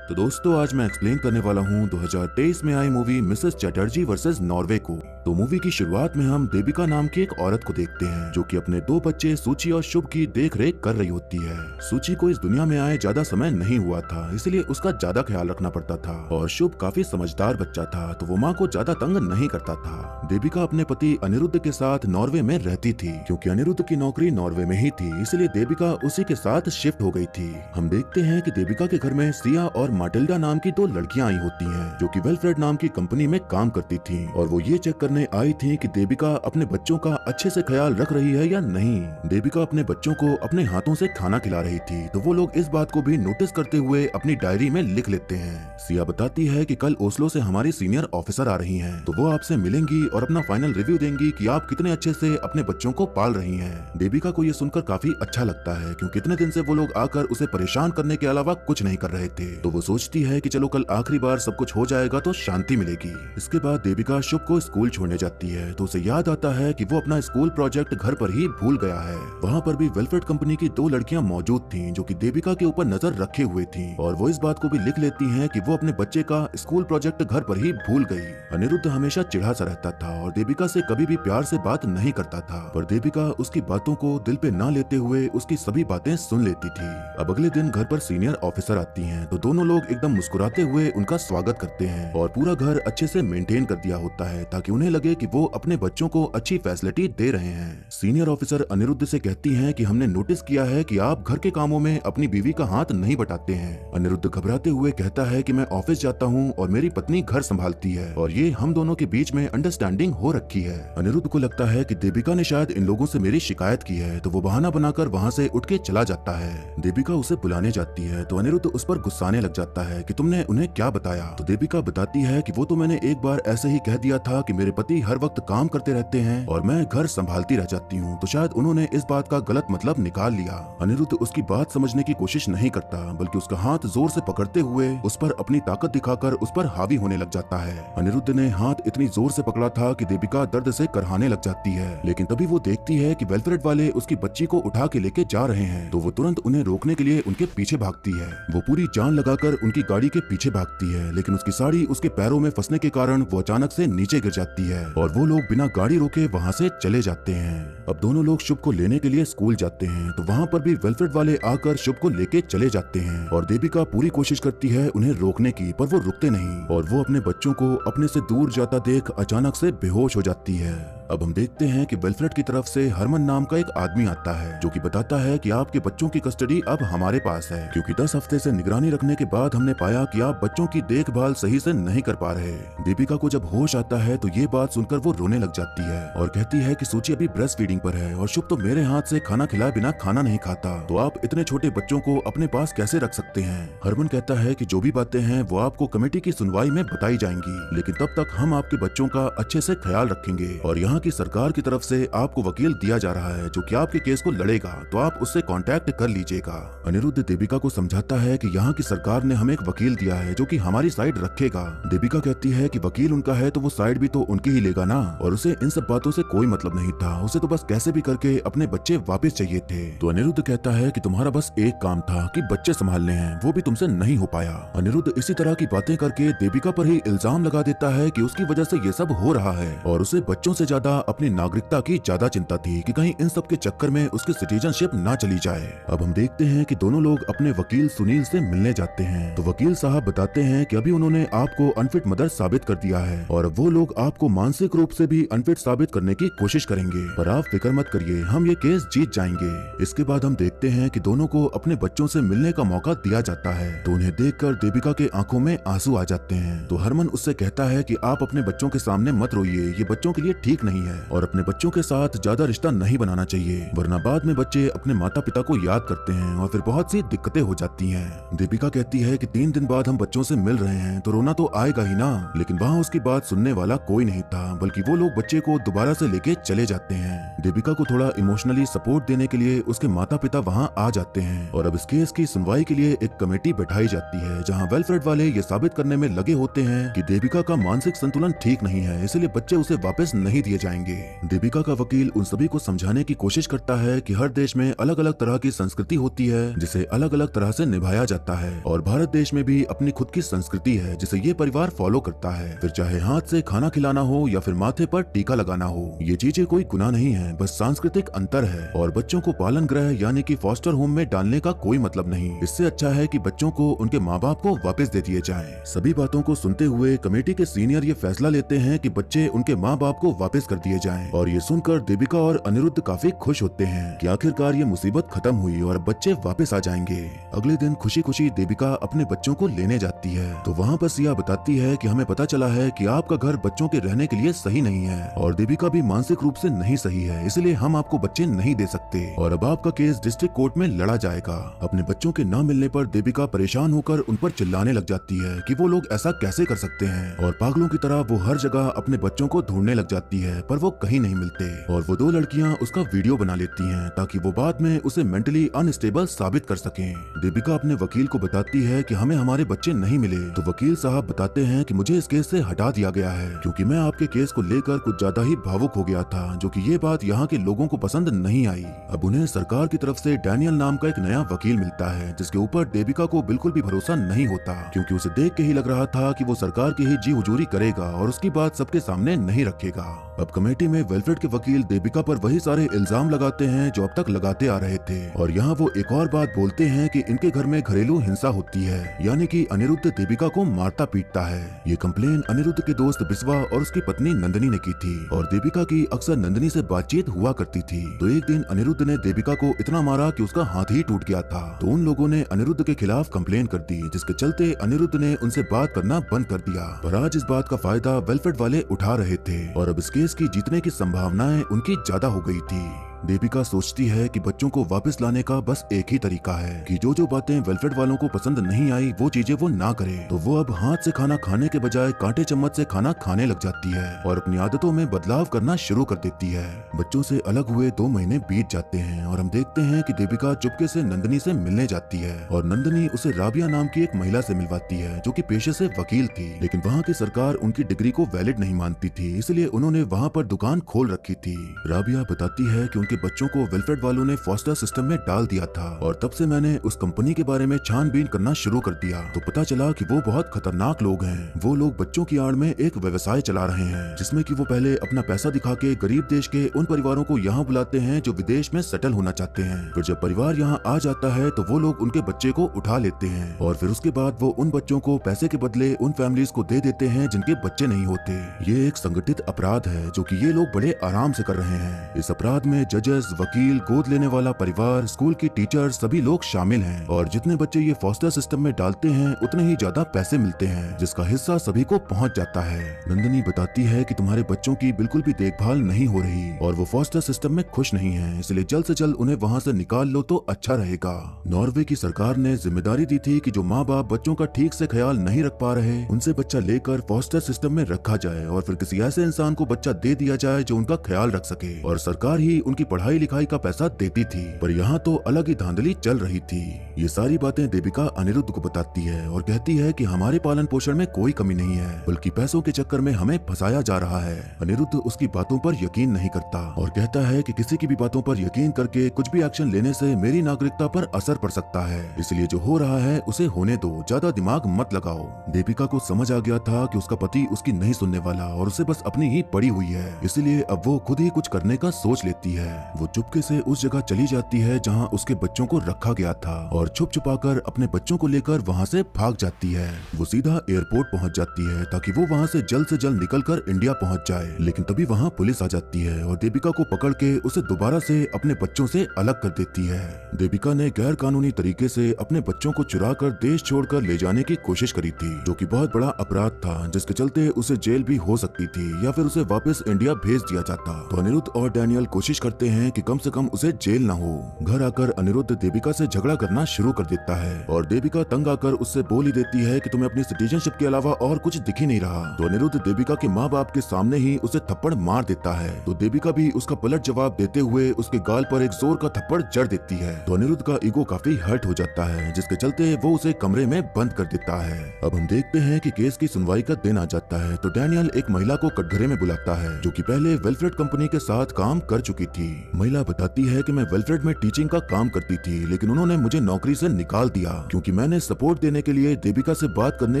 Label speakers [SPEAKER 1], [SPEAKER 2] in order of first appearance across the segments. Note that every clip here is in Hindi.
[SPEAKER 1] तो दोस्तों आज मैं एक्सप्लेन करने वाला हूँ 2023 में आई movie Mrs Chatterjee versus Norway को। तो मूवी की शुरुआत में हम देविका नाम की एक औरत को देखते हैं जो कि अपने दो बच्चे सूची और शुभ की देख रेख कर रही होती है। सूची को इस दुनिया में आए ज्यादा समय नहीं हुआ था, इसलिए उसका ज्यादा ख्याल रखना पड़ता था और शुभ काफी समझदार बच्चा था तो वो माँ को ज्यादा तंग नहीं करता था। देविका अपने पति अनिरुद्ध के साथ नॉर्वे में रहती थी क्योंकि अनिरुद्ध की नौकरी नॉर्वे में ही थी, इसलिए देविका उसी के साथ शिफ्ट हो गई थी। हम देखते हैं कि देविका के घर में सिया और माटिल्डा नाम की दो लड़कियां आई होती हैं जो कि वेलफ्रेड नाम की कंपनी में काम करती थीं और वो ये चेक करने आई थीं कि देविका अपने बच्चों का अच्छे से ख्याल रख रही है या नहीं। देविका अपने बच्चों को अपने हाथों से खाना खिला रही थी तो वो लोग इस बात को भी नोटिस करते हुए अपनी डायरी में लिख लेते हैं। सिया बताती है कि कल ओस्लो से हमारी सीनियर ऑफिसर आ रही हैं, तो वो आपसे मिलेंगी और अपना फाइनल रिव्यू देंगी कि आप कितने अच्छे से अपने बच्चों को पाल रही हैं। देविका को ये सुनकर काफी अच्छा लगता है क्योंकि इतने दिन से वो लोग आकर उसे परेशान करने के अलावा कुछ नहीं कर रहे थे, तो वो सोचती है कि चलो कल आखिरी बार सब कुछ हो जाएगा तो शांति मिलेगी। इसके बाद देविका शुभ को स्कूल छोड़ने जाती है तो उसे याद आता है कि वो अपना स्कूल प्रोजेक्ट घर पर ही भूल गया है। वहाँ पर भी वेलफ्रेड कंपनी की दो लड़कियां मौजूद थीं जो कि देविका के ऊपर नजर रखे हुए थीं और वो इस बात को भी लिख लेती हैं कि वो अपने बच्चे का स्कूल प्रोजेक्ट घर पर ही भूल गई। अनिरुद्ध हमेशा चिढ़ा सा रहता था और देविका से कभी भी प्यार से बात नहीं करता था, पर देविका उसकी बातों को दिल पे ना लेते हुए उसकी सभी बातें सुन लेती थी। अब अगले दिन घर पर सीनियर ऑफिसर आती हैं तो दोनों लोग एकदम मुस्कुराते हुए उनका स्वागत करते हैं और पूरा घर अच्छे से मेंटेन कर दिया होता है ताकि उन्हें लगे कि वो अपने बच्चों को अच्छी फैसिलिटी दे रहे हैं। सीनियर ऑफिसर अनिरुद्ध से कहती हैं कि हमने नोटिस किया है कि आप घर के कामों में अपनी बीवी का हाथ नहीं बटाते हैं। अनिरुद्ध घबराते हुए कहता है कि मैं ऑफिस जाता हूँ और मेरी पत्नी घर संभालती है और ये हम दोनों के बीच में अंडरस्टैंडिंग हो रखी है। अनिरुद्ध को लगता है कि देविका ने शायद इन लोगों से मेरी शिकायत की है, तो वो बहाना बनाकर वहाँ से उठ के चला जाता है। देविका उसे बुलाने जाती है तो अनिरुद्ध उस पर गुस्साने लग जाता है कि तुमने उन्हें क्या बताया। तो देविका बताती है कि वो तो मैंने एक बार ऐसे ही कह दिया था कि मेरे पति हर वक्त काम करते रहते हैं और मैं घर संभालती रह जाती हूँ, तो शायद उन्होंने इस बात का गलत मतलब निकाल लिया। अनिरुद्ध उसकी बात समझने की कोशिश नहीं करता बल्कि उसका हाथ जोर से पकड़ते हुए उस पर अपनी ताकत दिखाकर उस पर हावी होने लग जाता है। अनिरुद्ध ने हाथ इतनी जोर से पकड़ा था कि देविका दर्द से करहाने लग जाती है, लेकिन तभी वो देखती है कि वेलफ्रेड वाले उसकी बच्ची को उठा के लेके जा रहे हैं, तो वो तुरंत उन्हें रोकने के लिए उनके पीछे भागती है। वो पूरी जान लगाकर उनकी गाड़ी के पीछे भागती है, लेकिन उसकी साड़ी उसके पैरों में फंसने के कारण वो अचानक से नीचे गिर जाती है और वो लोग बिना गाड़ी रोके वहाँ से चले जाते हैं। अब दोनों लोग शुभ को लेने के लिए स्कूल जाते हैं तो वहाँ पर भी वेलफ्रेड वाले आकर शुभ को लेके चले जाते हैं और देविका पूरी कोशिश करती है उन्हें रोकने की, पर वो रुकते नहीं और वो अपने बच्चों को अपने से दूर जाता देख अचानक से बेहोश हो जाती है। अब हम देखते हैं कि वेलफ्रेड की तरफ से हरमन नाम का एक आदमी आता है जो कि बताता है कि आपके बच्चों की कस्टडी अब हमारे पास है क्योंकि 10 हफ्ते से निगरानी रखने के बाद हमने पाया कि आप बच्चों की देखभाल सही से नहीं कर पा रहे। दीपिका को जब होश आता है तो ये बात सुनकर वो रोने लग जाती है और कहती है कि सूची अभी ब्रेस्ट फीडिंग पर है और शुभ तो मेरे हाथ से खाना खिलाए बिना खाना नहीं खाता, तो आप इतने छोटे बच्चों को अपने पास कैसे रख सकते हैं। हरमन कहता है कि जो भी बातें हैं वो आपको कमेटी की सुनवाई में बताई जाएंगी, लेकिन तब तक हम आपके बच्चों का अच्छे से ख्याल रखेंगे और यहाँ की सरकार की तरफ से आपको वकील दिया जा रहा है जो कि आपके केस को लड़ेगा, तो आप उससे कांटेक्ट कर लीजिएगा। अनिरुद्ध देविका को समझाता है कि यहाँ की सरकार ने हमें एक वकील दिया है जो कि हमारी साइड रखेगा। देविका कहती है कि वकील उनका है तो वो साइड भी तो उनकी ही लेगा ना, और उसे इन सब बातों से कोई मतलब नहीं था, उसे तो बस कैसे भी करके अपने बच्चे वापस चाहिए थे। तो अनिरुद्ध कहता है कि तुम्हारा बस एक काम था कि बच्चे संभालने हैं, वो भी तुमसे नहीं हो पाया। अनिरुद्ध इसी तरह की बातें करके देविका पर ही इल्जाम लगा देता है कि उसकी वजह से ये सब हो रहा है और उसे बच्चों से ज्यादा अपनी नागरिकता की ज्यादा चिंता थी कि कहीं इन सब के चक्कर में उसकी सिटीजनशिप ना चली जाए। अब हम देखते हैं कि दोनों लोग अपने वकील सुनील से मिलने जाते हैं तो वकील साहब बताते हैं कि अभी उन्होंने आपको अनफिट मदर साबित कर दिया है और वो लोग आपको मानसिक रूप से भी अनफिट साबित करने की कोशिश करेंगे, पर आप फिक्र मत करिए, हम ये केस जीत जाएंगे। इसके बाद हम देखते हैं कि दोनों को अपने बच्चों से मिलने का मौका दिया जाता है तो उन्हें देखकर देविका के आंखों में आंसू आ जाते हैं। तो हरमन उससे कहता है कि आप अपने बच्चों के सामने मत रोइए, ये बच्चों के लिए ठीक नहीं है और अपने बच्चों के साथ ज्यादा रिश्ता नहीं बनाना चाहिए, वरना बाद में बच्चे अपने माता पिता को याद करते हैं और फिर बहुत सी दिक्कतें हो जाती हैं। दीपिका कहती है कि 3 दिन बाद हम बच्चों से मिल रहे हैं तो रोना तो आएगा ही ना, लेकिन वहाँ उसकी बात सुनने वाला कोई नहीं था, बल्कि वो लोग बच्चे को दोबारा से लेके चले जाते हैं। दीपिका को थोड़ा इमोशनली सपोर्ट देने के लिए उसके माता पिता वहाँ आ जाते हैं और अब इस केस की सुनवाई के लिए एक कमेटी बैठाई जाती है जहाँ वेलफ्रेड वाले ये साबित करने में लगे होते हैं कि देविका का मानसिक संतुलन ठीक नहीं है, इसलिए बच्चे उसे वापस नहीं दिए जाएंगे। दीपिका का वकील उन सभी को समझाने की कोशिश करता है कि हर देश में अलग अलग तरह की संस्कृति होती है जिसे अलग अलग तरह से निभाया जाता है, और भारत देश में भी अपनी खुद की संस्कृति है जिसे ये परिवार फॉलो करता है। फिर चाहे हाथ से खाना खिलाना हो या फिर माथे पर टीका लगाना हो, ये चीजें कोई गुनाह नहीं है, बस सांस्कृतिक अंतर है। और बच्चों को पालन गृह यानी कि फॉस्टर होम में डालने का कोई मतलब नहीं। इससे अच्छा है कि बच्चों को उनके माँ बाप को वापस दे दिए जाएं। सभी बातों को सुनते हुए कमेटी के सीनियर ये फैसला लेते हैं कि बच्चे उनके माँ बाप को वापस कर दिए जाएं। और ये सुनकर दीपिका और अनिरुद्ध काफी खुश होते हैं कि आखिरकार ये मुसीबत खत्म हुई और बच्चे वापस आ जाएंगे। अगले दिन खुशी खुशी दीपिका अपने बच्चों को लेने जाती है तो वहाँ पर सिया बताती है कि हमें पता चला है कि आपका घर बच्चों के रहने के लिए सही नहीं है और दीपिका भी मानसिक रूप से नहीं सही है, इसलिए हम आपको बच्चे नहीं दे सकते और अब आपका केस डिस्ट्रिक्ट कोर्ट में लड़ा जाएगा। अपने बच्चों के न मिलने पर दीपिका परेशान होकर उन पर चिल्लाने लग जाती है कि वो लोग ऐसा कैसे कर सकते हैं, और पागलों की तरह वो हर जगह अपने बच्चों को ढूंढने लग जाती है पर वो कहीं नहीं मिलते। और वो दो लड़कियां उसका वीडियो बना लेती हैं ताकि वो बाद में उसे मेंटली अनस्टेबल साबित कर सकें। दीपिका अपने वकील को बताती है कि हमें हमारे बच्चे नहीं मिले, तो वकील साहब बताते हैं कि मुझे इस केस से हटा दिया गया है क्योंकि मैं आपके केस को लेकर कुछ ज्यादा ही भावुक हो गया था, जो कि ये बात यहाँ के लोगों को पसंद नहीं आई। अब उन्हें सरकार की तरफ से डैनियल नाम का एक नया वकील मिलता है जिसके ऊपर दीपिका को बिल्कुल भी भरोसा नहीं होता, क्योंकि उसे देख के ही लग रहा था कि वो सरकार की ही जी हुजूरी करेगा और उसकी बात सबके सामने नहीं रखेगा। अब कमेटी में वेलफेयर के वकील दीपिका पर वही सारे इल्जाम लगाते हैं जो अब तक लगाते आ रहे थे, और यहाँ वो एक और बात बोलते हैं कि इनके घर में घरेलू हिंसा होती है, यानी कि अनिरुद्ध दीपिका को मारता पीटता है। ये कंप्लेन अनिरुद्ध के दोस्त बिस्वा और उसकी पत्नी नंदिनी ने की थी, और दीपिका की अक्सर नंदिनी से बातचीत हुआ करती थी। तो एक दिन अनिरुद्ध ने दीपिका को इतना मारा कि उसका हाथ ही टूट गया था, तो उन लोगों ने अनिरुद्ध के खिलाफ कंप्लेन कर दी, जिसके चलते अनिरुद्ध ने उनसे बात करना बंद कर दिया। पर आज इस बात का फायदा वेलफेयर वाले उठा रहे थे और अब इस केस की जीतने की संभावनाएं उनकी ज्यादा हो गई थी। दीपिका सोचती है कि बच्चों को वापस लाने का बस एक ही तरीका है कि जो बातें वेलफेयर वालों को पसंद नहीं आई वो चीजें वो ना करे। तो वो अब हाथ से खाना खाने के बजाय कांटे चम्मच से खाना खाने लग जाती है और अपनी आदतों में बदलाव करना शुरू कर देती है। बच्चों से अलग हुए 2 महीने बीत जाते हैं और हम देखते हैं कि दीपिका चुपके से नंदिनी से मिलने जाती है और नंदिनी उसे राबिया नाम की एक महिला से मिलवाती है जो कि पेशे से वकील थी, लेकिन वहाँ की सरकार उनकी डिग्री को वैलिड नहीं मानती थी, इसलिए उन्होंने वहाँ पर दुकान खोल रखी थी। राबिया बताती है कि उनके बच्चों को वेलफेयर वालों ने फॉस्टर सिस्टम में डाल दिया था और तब से मैंने उस कंपनी के बारे में छानबीन करना शुरू कर दिया, तो पता चला कि वो बहुत खतरनाक लोग हैं। वो लोग बच्चों की आड़ में एक व्यवसाय चला रहे हैं जिसमें कि वो पहले अपना पैसा दिखा के गरीब देश के उन परिवारों को यहाँ बुलाते हैं जो विदेश में सेटल होना चाहते हैं। फिर जब परिवार यहाँ आ जाता है तो वो लोग उनके बच्चे को उठा लेते हैं और फिर उसके बाद वो उन बच्चों को पैसे के बदले उन फैमिलीज को दे देते हैं जिनके बच्चे नहीं होते। ये एक संगठित अपराध है जो कि ये लोग बड़े आराम से कर रहे हैं। इस अपराध में जजेस, वकील, गोद लेने वाला परिवार, स्कूल की टीचर सभी लोग शामिल हैं और जितने बच्चे ये फॉस्टर सिस्टम में डालते हैं उतने ही ज्यादा पैसे मिलते हैं जिसका हिस्सा सभी को पहुंच जाता है। नंदिनी बताती है कि तुम्हारे बच्चों की बिल्कुल भी देखभाल नहीं हो रही और वो फॉस्टर सिस्टम में खुश नहीं है, इसलिए जल्द से जल्द उन्हें वहाँ से निकाल लो तो अच्छा रहेगा। नॉर्वे की सरकार ने जिम्मेदारी दी थी कि जो माँ बाप बच्चों का ठीक से ख्याल नहीं रख पा रहे उनसे बच्चा लेकर फॉस्टर सिस्टम में रखा जाए और फिर किसी ऐसे इंसान को बच्चा दे दिया जाए जो उनका ख्याल रख सके, और सरकार ही उनकी पढ़ाई लिखाई का पैसा देती थी। पर यहाँ तो अलग ही धांधली चल रही थी। ये सारी बातें दीपिका अनिरुद्ध को बताती है और कहती है कि हमारे पालन पोषण में कोई कमी नहीं है, बल्कि पैसों के चक्कर में हमें फंसाया जा रहा है। अनिरुद्ध उसकी बातों पर यकीन नहीं करता और कहता है कि किसी की भी बातों पर यकीन करके कुछ भी एक्शन लेने से मेरी नागरिकता पर असर पड़ सकता है, इसलिए जो हो रहा है उसे होने दो, ज्यादा दिमाग मत लगाओ। दीपिका को समझ आ गया था कि उसका पति उसकी नहीं सुनने वाला और उसे बस अपनी ही पड़ी हुई है, इसलिए अब वो खुद ही कुछ करने का सोच लेती है। वो चुपके से उस जगह चली जाती है जहाँ उसके बच्चों को रखा गया था और छुप छुपाकर अपने बच्चों को लेकर वहाँ से भाग जाती है। वो सीधा एयरपोर्ट पहुँच जाती है ताकि वो वहाँ से जल्द निकलकर इंडिया पहुँच जाए, लेकिन तभी वहाँ पुलिस आ जाती है और दीपिका को पकड़ के उसे दोबारा से अपने बच्चों से अलग कर देती है। दीपिका ने गैर कानूनी तरीके से अपने बच्चों को चुरा कर देश छोड़कर ले जाने की कोशिश करी थी, जो कि बहुत बड़ा अपराध था जिसके चलते उसे जेल भी हो सकती थी या फिर उसे वापस इंडिया भेज दिया जाता। तो अनिरुद्ध और डैनियल कोशिश करते चाहते हैं कि कम से कम उसे जेल ना हो। घर आकर अनिरुद्ध देविका से झगड़ा करना शुरू कर देता है और देविका तंग आकर उससे बोल ही देती है कि तुम्हें अपनी सिटीजनशिप के अलावा और कुछ दिख ही नहीं रहा। तो अनिरुद्ध देविका के माँ बाप के सामने ही उसे थप्पड़ मार देता है। तो देविका भी उसका पलट जवाब देते हुए उसके गाल पर एक जोर का थप्पड़ जड़ देती है। तो अनिरुद्ध का ईगो काफी हर्ट हो जाता है, जिसके चलते वो उसे कमरे में बंद कर देता है। अब हम देखते हैं कि केस की सुनवाई का दिन आ जाता है। तो डैनियल एक महिला को कटघरे में बुलाता है जो कि पहले वेलफ्रेड कंपनी के साथ काम कर चुकी थी। महिला बताती है कि मैं वेलफ्रेड में टीचिंग का काम करती थी, लेकिन उन्होंने मुझे नौकरी से निकाल दिया क्योंकि मैंने सपोर्ट देने के लिए देविका से बात करने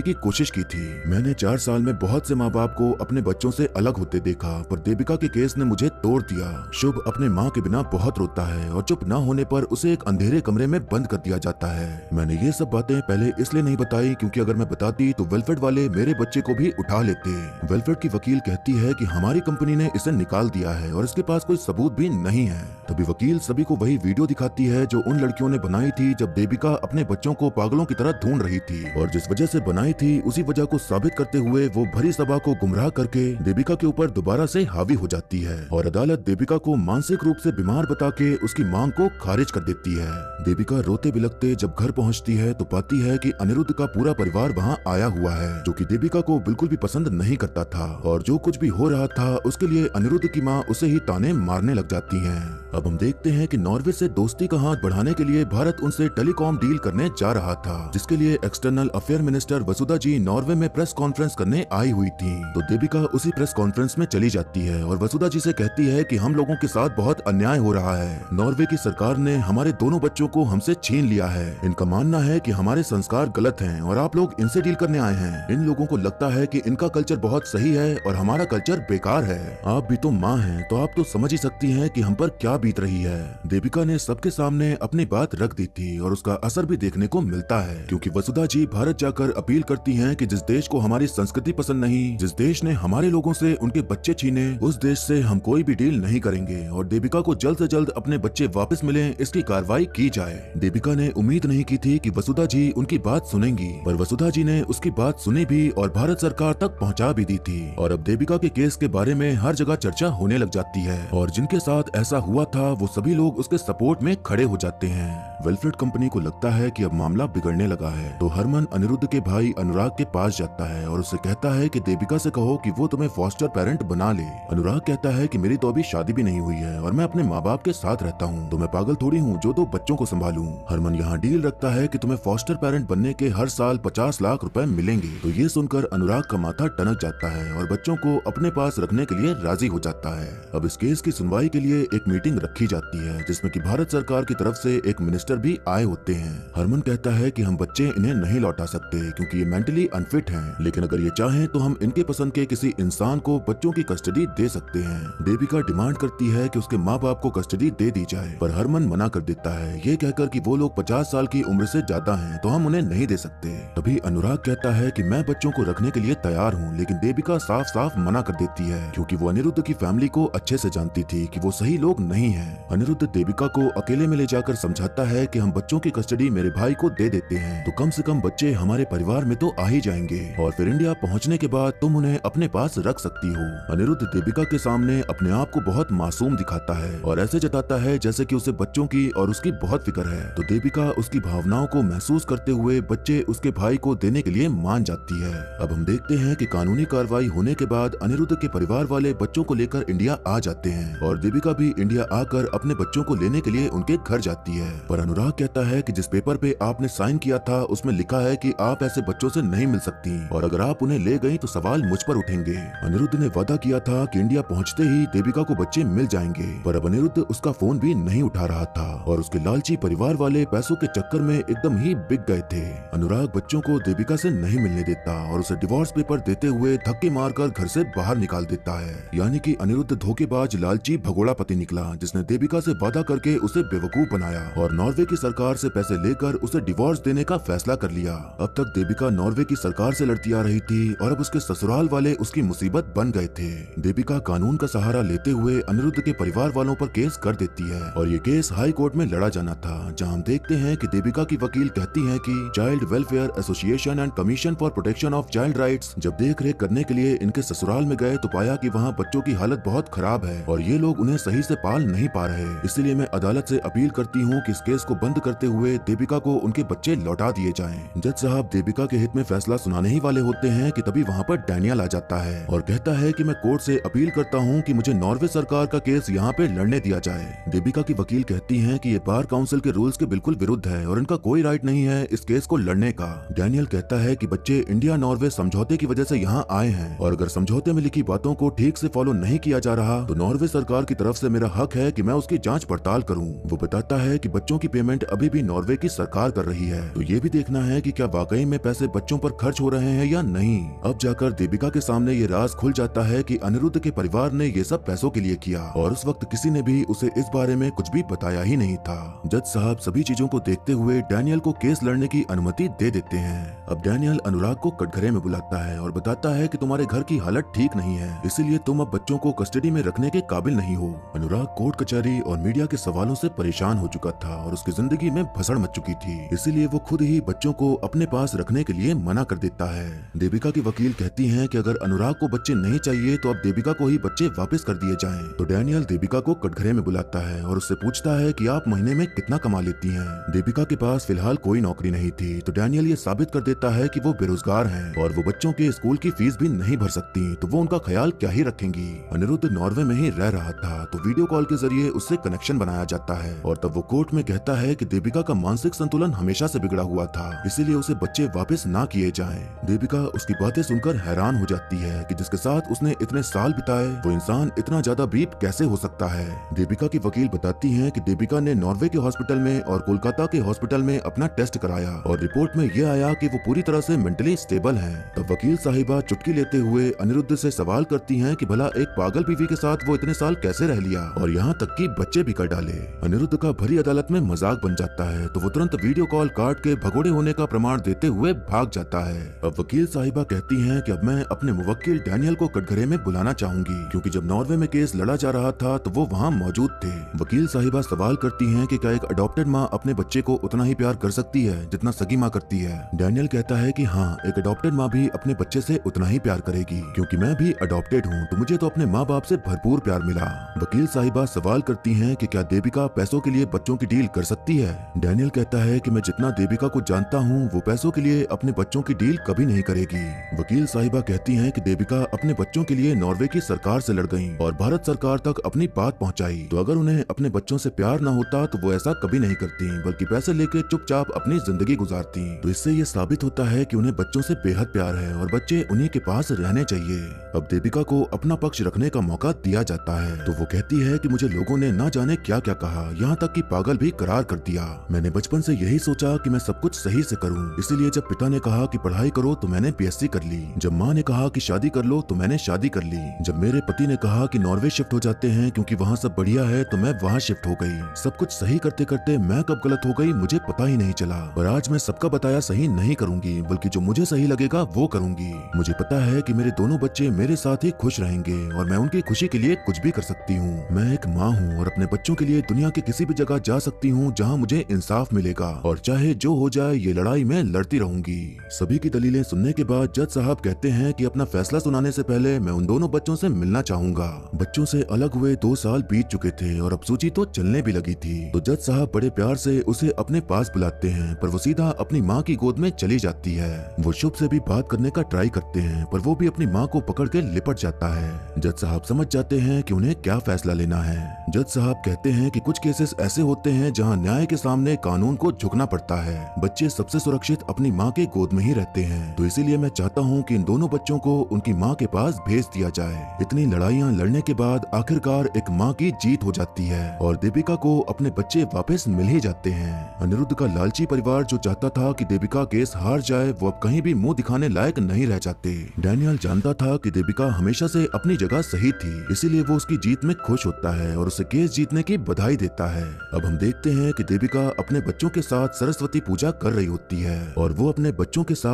[SPEAKER 1] की कोशिश की थी। मैंने 4 साल में बहुत से माँ बाप को अपने बच्चों से अलग होते देखा, पर देविका के केस ने मुझे तोड़ दिया। शुभ अपने माँ के बिना बहुत रोता है और चुप न होने पर उसे एक अंधेरे कमरे में बंद कर दिया जाता है। मैंने ये सब बातें पहले इसलिए नहीं बताई क्योंकि अगर मैं बताती तो वेलफेड वाले मेरे बच्चे को भी उठा लेते। वेलफेड की वकील कहती है कि हमारी कंपनी ने इसे निकाल दिया है और इसके पास कोई सबूत भी नहीं है। तभी वकील सभी को वही वीडियो दिखाती है जो उन लड़कियों ने बनाई थी जब देविका अपने बच्चों को पागलों की तरह ढूंढ रही थी, और जिस वजह से बनाई थी उसी वजह को साबित करते हुए वो भरी सभा को गुमराह करके देविका के ऊपर दोबारा से हावी हो जाती है और अदालत देविका को मानसिक रूप से बीमार बता के उसकी मांग को खारिज कर देती है। देविका रोते बिलखते जब घर पहुंचती है तो पाती है कि अनिरुद्ध का पूरा परिवार वहां आया हुआ है, जो कि देविका को बिल्कुल भी पसंद नहीं करता था और जो कुछ भी हो रहा था उसके लिए अनिरुद्ध की माँ उसे ही ताने मारने लग जाती हैं। अब हम देखते हैं कि नॉर्वे से दोस्ती का हाथ बढ़ाने के लिए भारत उनसे टेलीकॉम डील करने जा रहा था, जिसके लिए एक्सटर्नल अफेयर मिनिस्टर वसुधा जी नॉर्वे में प्रेस कॉन्फ्रेंस करने आई हुई थी। तो देविका उसी प्रेस कॉन्फ्रेंस में चली जाती है और वसुधा जी से कहती है कि हम लोगों के साथ बहुत अन्याय हो रहा है। नॉर्वे की सरकार ने हमारे दोनों बच्चों को हमसे छीन लिया है। इनका मानना है कि हमारे संस्कार गलत हैं और आप लोग इनसे डील करने आए हैं। इन लोगों को लगता है कि इनका कल्चर बहुत सही है और हमारा कल्चर बेकार है। आप भी तो माँ हैं तो आप तो समझ ही सकती हैं कि हम पर क्या बीत रही है। देविका ने सबके सामने अपनी बात रख दी थी और उसका असर भी देखने को मिलता है, क्योंकि वसुधा जी भारत जाकर अपील करती हैं कि जिस देश को हमारी संस्कृति पसंद नहीं, जिस देश ने हमारे लोगों से उनके बच्चे छीने, उस देश से हम कोई भी डील नहीं करेंगे और देविका को जल्द से जल्द अपने बच्चे वापस मिले, इसकी कार्रवाई की जाए। देविका ने उम्मीद नहीं की थी कि वसुधा जी उनकी बात सुनेंगी, पर वसुधा जी ने उसकी बात सुनी भी और भारत सरकार तक पहुंचा भी दी थी। और अब देविका के केस के बारे में हर जगह चर्चा होने लग जाती है और जिनके साथ ऐसा हुआ था वो सभी लोग उसके सपोर्ट में खड़े हो जाते हैं। वेलफ्रेड कंपनी को लगता है कि अब मामला बिगड़ने लगा है, तो हरमन अनिरुद्ध के भाई अनुराग के पास जाता है और उसे कहता है कि देविका से कहो कि वो तुम्हें फॉस्टर पेरेंट बना ले। अनुराग कहता है कि मेरी तो अभी शादी भी नहीं हुई है और मैं अपने माँ बाप के साथ रहता हूँ, तो मैं पागल थोड़ी हूँ जो 2 बच्चों को संभालूं। हरमन यहाँ डील रखता है कि तुम्हें फॉस्टर पेरेंट बनने के हर साल 50 लाख रुपए मिलेंगे। तो ये सुनकर अनुराग का माथा टनक जाता है और बच्चों को अपने पास रखने के लिए राजी हो जाता है। अब इस केस की सुनवाई के लिए एक मीटिंग रखी जाती है जिसमें कि भारत सरकार की तरफ से एक मिनिस्टर भी आए होते हैं। हरमन कहता है कि हम बच्चे इन्हें नहीं लौटा सकते क्योंकि ये मेंटली अनफिट हैं, लेकिन अगर ये चाहें तो हम इनके पसंद के किसी इंसान को बच्चों की कस्टडी दे सकते हैं। देविका डिमांड करती है कि उसके माँ बाप को कस्टडी दे दी जाए, पर हरमन मना कर देता है, ये कहकर कि वो लोग 50 साल की उम्र से ज्यादा हैं तो हम उन्हें नहीं दे सकते। तभी अनुराग कहता है कि मैं बच्चों को रखने के लिए तैयार हूँ, लेकिन देविका साफ साफ मना कर देती है क्योंकि वो अनिरुद्ध की फैमिली को अच्छे से जानती थी कि वो सही लोग नहीं है। अनिरुद्ध देविका को अकेले में ले जाकर समझाता है कि हम बच्चों की कस्टडी मेरे भाई को दे देते हैं तो कम से कम बच्चे हमारे परिवार में तो आ ही जाएंगे और फिर इंडिया पहुंचने के बाद तुम उन्हें अपने पास रख सकती हो। अनिरुद्ध देविका के सामने अपने आप को बहुत मासूम दिखाता है और ऐसे जताता है जैसे कि उसे बच्चों की और उसकी बहुत फिक्र है। तो देविका उसकी भावनाओं को महसूस करते हुए बच्चे उसके भाई को देने के लिए मान जाती है। अब हम देखते हैं कि कानूनी कार्रवाई होने के बाद अनिरुद्ध के परिवार वाले बच्चों को लेकर इंडिया आ जाते हैं और देविका भी इंडिया आकर अपने बच्चों को लेने के लिए उनके घर जाती है। पर अनुराग कहता है कि जिस पेपर पे आपने साइन किया था उसमें लिखा है कि आप ऐसे बच्चों से नहीं मिल सकती और अगर आप उन्हें ले गई तो सवाल मुझ पर उठेंगे। अनिरुद्ध ने वादा किया था कि इंडिया पहुंचते ही देविका को बच्चे मिल जाएंगे, पर अब अनिरुद्ध उसका फोन भी नहीं उठा रहा था और उसके लालची परिवार वाले पैसों के चक्कर में एकदम ही बिक गए थे। अनुराग बच्चों को देविका से नहीं मिलने देता और उसे डिवोर्स पेपर देते हुए धक्के मारकर घर से बाहर निकाल देता है। यानी कि अनिरुद्ध धोखेबाज लालची भगोड़ा पति निकला जिसने देविका से वादा करके उसे बेवकूफ बनाया और नॉर्वे की सरकार से पैसे लेकर उसे डिवोर्स देने का फैसला कर लिया। अब तक देविका नॉर्वे की सरकार से लड़ती आ रही थी और अब उसके ससुराल वाले उसकी मुसीबत बन गए थे। देविका कानून का सहारा लेते हुए अनिरुद्ध के परिवार वालों पर केस कर देती है और ये केस हाई कोर्ट में लड़ा जाना था, जहां हम देखते हैं कि देविका की वकील कहती हैं कि child welfare association and commission for protection of child rights जब देख रेख करने के लिए इनके ससुराल में गए तो पाया कि वहाँ बच्चों की हालत बहुत खराब है और ये लोग उन्हें सही सही से पाल नहीं पा रहे, इसलिए मैं अदालत से अपील करती हूँ कि इस केस को बंद करते हुए दीपिका को उनके बच्चे लौटा दिए जाएं। जज साहब दीपिका के हित में फैसला सुनाने ही वाले होते हैं कि तभी वहाँ पर डैनियल आ जाता है और कहता है कि मैं कोर्ट से अपील करता हूँ कि मुझे नॉर्वे सरकार का केस यहाँ पे लड़ने दिया जाए। दीपिका की वकील कहती है कि ये बार काउंसिल के रूल्स के बिल्कुल विरुद्ध है और इनका कोई राइट नहीं है इस केस को लड़ने का। डैनियल कहता है कि बच्चे इंडिया नॉर्वे समझौते की वजह से यहाँ आए हैं और अगर समझौते में लिखी बातों को ठीक से फॉलो नहीं किया जा रहा तो नॉर्वे सरकार की तरफ से मेरा हक है कि मैं उसकी जांच पड़ताल करूं। वो बताता है कि बच्चों की पेमेंट अभी भी नॉर्वे की सरकार कर रही है, तो ये भी देखना है कि क्या वाकई में पैसे बच्चों पर खर्च हो रहे हैं या नहीं। अब जाकर दीपिका के सामने ये राज खुल जाता है कि अनिरुद्ध के परिवार ने ये सब पैसों के लिए किया और उस वक्त किसी ने भी उसे इस बारे में कुछ भी बताया ही नहीं था। जज साहब सभी चीजों को देखते हुए डैनियल को केस लड़ने की अनुमति दे देते हैं। अब डैनियल अनुराग को कटघरे में बुलाता है और बताता है कि तुम्हारे घर की हालत ठीक नहीं है, इसीलिए तुम अब बच्चों को कस्टडी में रखने के काबिल नहीं हो। अनुराग कोर्ट कचहरी और मीडिया के सवालों से परेशान हो चुका था और उसकी जिंदगी में भसड़ मच चुकी थी, इसीलिए वो खुद ही बच्चों को अपने पास रखने के लिए मना कर देता है। दीपिका की वकील कहती है कि अगर अनुराग को बच्चे नहीं चाहिए तो अब दीपिका को ही बच्चे वापस कर दिए जाएं। तो डैनियल दीपिका को कटघरे में बुलाता है और उससे पूछता है कि आप महीने में कितना कमा लेती हैं। दीपिका के पास फिलहाल कोई नौकरी नहीं थी, तो डैनियल ये साबित कर देता है कि वो बेरोजगार हैं और वो बच्चों के स्कूल की फीस भी नहीं भर सकती, तो वो उनका ख्याल क्या ही रखेंगी। अनिरुद्ध नॉर्वे में ही रह रहा था, तो वीडियो कॉल के जरिए उससे कनेक्शन बनाया जाता है और तब वो कोर्ट में कहता है कि दीपिका का मानसिक संतुलन हमेशा से बिगड़ा हुआ था, इसीलिए उसे बच्चे वापस ना किए जाएं। दीपिका उसकी बातें सुनकर हैरान हो जाती है कि जिसके साथ उसने इतने साल बिताए वो इंसान इतना ज्यादा बीप कैसे हो सकता है। दीपिका की वकील बताती है कि दीपिका ने नॉर्वे के हॉस्पिटल में और कोलकाता के हॉस्पिटल में अपना टेस्ट कराया और रिपोर्ट में ये आया कि वो पूरी तरह से मेंटली स्टेबल है। तब वकील साहिबा चुटकी लेते हुए अनिरुद्ध से सवाल करती हैं कि भला एक पागल बीवी के साथ वो इतने साल कैसे रह लिया और यहाँ तक कि बच्चे भी कर डाले। अनिरुद्ध का भरी अदालत में मजाक बन जाता है, तो वो तुरंत वीडियो कॉल काट के भगोड़े होने का प्रमाण देते हुए भाग जाता है। अब वकील साहिबा कहती हैं कि अब मैं अपने मुवक्किल डैनियल को कटघरे में बुलाना चाहूंगी, क्योंकि जब नॉर्वे में केस लड़ा जा रहा था तो वो वहाँ मौजूद थे। वकील साहिबा सवाल करती हैं कि क्या एक अडॉप्टेड माँ अपने बच्चे को उतना ही प्यार कर सकती है जितना सगी माँ करती है। डैनियल कहता है कि हाँ, एक अडॉप्टेड माँ भी अपने बच्चे से उतना ही प्यार करेगी, क्योंकि मैं भी अडॉप्टेड हूँ, तो मुझे तो अपने माँ बाप से भरपूर प्यार मिला। वकील साहिबा सवाल करती हैं कि क्या दीपिका पैसों के लिए बच्चों की डील कर सकती है। डैनियल कहता है कि मैं जितना दीपिका को जानता हूँ वो पैसों के लिए अपने बच्चों की डील कभी नहीं करेगी। वकील साहिबा कहती हैं कि दीपिका अपने बच्चों के लिए नॉर्वे की सरकार से लड़ गई और भारत सरकार तक अपनी बात पहुंचाई, तो अगर उन्हें अपने बच्चों से प्यार न होता तो वो ऐसा कभी नहीं करती, बल्कि पैसे लेके चुपचाप अपनी जिंदगी गुजारती। तो इससे ये साबित होता है कि उन्हें बच्चों से बेहद प्यार है और बच्चे उन्हीं के पास रहने चाहिए। अब दीपिका को अपना पक्ष रखने का मौका दिया जाता है, तो वो कहती है कि मुझे लोगों ने ना जाने क्या क्या कहा, यहाँ तक कि पागल भी करार कर दिया। मैंने बचपन से यही सोचा कि मैं सब कुछ सही से करूँ, इसीलिए जब पिता ने कहा कि पढ़ाई करो तो मैंने बीएससी कर ली, जब माँ ने कहा कि शादी कर लो तो मैंने शादी कर ली, जब मेरे पति ने कहा कि नॉर्वे शिफ्ट हो जाते हैं क्योंकि वहाँ सब बढ़िया है तो मैं वहाँ शिफ्ट हो गई। सब कुछ सही करते करते मैं कब गलत हो गई मुझे पता ही नहीं चला, और आज मैं सबका बताया सही नहीं करूंगी, बल्कि जो मुझे सही लगेगा वो करूंगी। मुझे पता है कि मेरे दोनों बच्चे मेरे साथ ही खुश रहेंगे और मैं उनकी खुशी के लिए कुछ भी कर सकती हूँ। मैं एक माँ हूँ और अपने बच्चों के लिए दुनिया के किसी भी जगह जा सकती हूँ जहाँ मुझे इंसाफ मिलेगा, और चाहे जो हो जाए ये लड़ाई मैं लड़ती रहूंगी। सभी की दलीलें सुनने के बाद जज साहब कहते हैं कि अपना फैसला सुनाने से पहले मैं उन दोनों बच्चों से मिलना चाहूंगा। बच्चों से अलग हुए 2 साल बीत चुके थे और अब सूची तो चलने भी लगी थी, तो जज साहब बड़े प्यार से उसे अपने पास बुलाते हैं, पर वो सीधा अपनी माँ की गोद में चली जाती है। वो शुभ से भी बात करने का ट्राई करते हैं, पर वो भी अपनी माँ को पकड़ के लिपट जाता है। जज साहब समझ जाते हैं कि उन्हें क्या फैसला लेना है। जज साहब कहते हैं कि कुछ केसेस ऐसे होते हैं जहाँ न्याय के सामने कानून को झुकना पड़ता है। बच्चे सबसे सुरक्षित अपनी माँ के गोद में ही रहते हैं, तो इसीलिए मैं चाहता हूँ कि इन दोनों बच्चों को उनकी माँ के पास भेज दिया जाए। इतनी लड़ाइयाँ लड़ने के बाद आखिरकार एक माँ की जीत हो जाती है और दीपिका को अपने बच्चे वापस मिल ही जाते हैं। अनिरुद्ध का लालची परिवार जो चाहता था कि दीपिका केस हार जाए वो अब कहीं भी मुंह दिखाने लायक नहीं रह जाते। डैनियल जानता था कि दीपिका हमेशा से अपनी जगह सही थी, इसीलिए वो उसकी जीत में खुश होता है और उसे केस जीतने की बधाई देता है। अब हम देखते हैं कि दीपिका अपने बच्चों के साथ सरस्वती पूजा कर रही होती है और वो अपने बच्चों के साथ